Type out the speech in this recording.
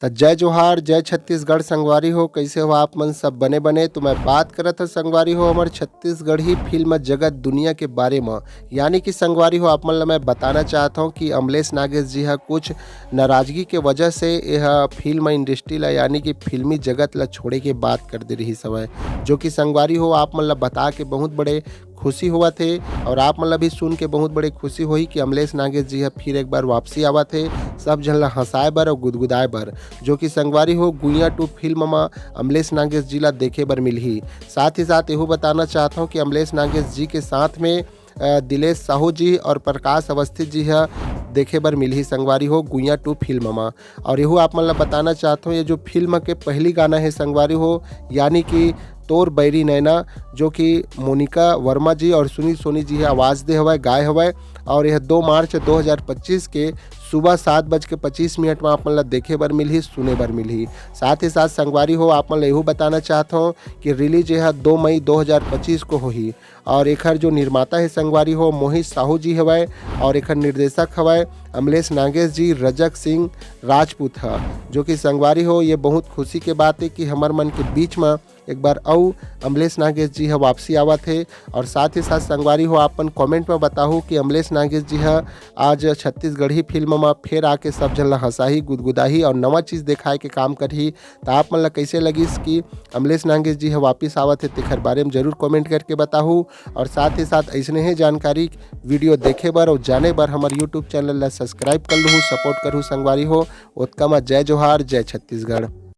त जय जोहार जय छत्तीसगढ़ संगवारी हो। कैसे हो आप मन सब बने बने। तो मैं बात करत हूँ संगवारी हो हमार छत्तीसगढ़ी फिल्म जगत दुनिया के बारे में। यानी कि संगवारी हो आप मन ला मैं बताना चाहता हूँ कि अमलेश नागेश जी हा कुछ नाराज़गी के वजह से यह फिल्म इंडस्ट्री ला यानी कि फिल्मी जगत ला छोड़े के बात कर दे रही समय, जो कि संगवारी हो आप मन ला बता के बहुत बड़े खुशी हुआ थे और आप मन ला भी सुन के बहुत बड़े खुशी हुई कि अमलेश नागेश जी हा फिर एक बार वापसी आवा थे सब झन ला हंसाए बर और गुदगुदाए बर, जो कि संगवारी हो गुइया 2 फिल्म में अमलेश नागेश जी ला देखे बर मिलही। साथ ही साथ यह बताना चाहता हूँ कि अमलेश नागेश जी के साथ में दिलेश साहू जी और प्रकाश अवस्थी जी है देखे बर मिलही संगवारी हो गुइया 2 फिल्म में। और यहू आप मन ला बताना चाहता हूँ ये जो फिल्म के पहली गाना है संगवारी हो यानी कि तोर बैरी नैना, जो कि मोनिका वर्मा जी और सुनील सोनी जी है आवाज़ दे हवाए गाय हवाए। और यह 2 मार्च 2025 के सुबह 7:25 में आप मन ला देखे बर मिलही सुने बर मिलही। साथ ही साथ संगवारी हो आप मन ला यहू बताना चाहता हूँ कि रिलीज यह 2 मई 2025 को होही। और एखर जो निर्माता है संगवारी हो मोहित साहू जी हवाए और एखर निर्देशक हवाए अमलेश नागेश जी रजक सिंह राजपूत है, जो कि संगवारी हो ये बहुत खुशी के बात है कि हमार मन के बीच में एक बार और अमलेश नागेश जी है वापसी आवा थे। और साथ ही साथ संगवारी हो आपन कमेंट में बताहू कि अमलेश नागेश जी है आज छत्तीसगढ़ी फिल्म में फिर आके सब जन ला हंसाही गुदगुदाही और नवा चीज़ दिखाए के काम करही। तो आप मन ला कैसे लगिस कि अमलेश नागेश जी है वापस आवा थे तेखर बारे में जरूर कमेंट करके बताहू। और साथ ही साथ ऐसने ही जानकारी वीडियो देखे बर और जाने बर हमारे यूट्यूब चैनल ला सब्सक्राइब कर लूँ सपोर्ट करूँ संगवारी हो। ओतका में जय जोहार जय छत्तीसगढ़।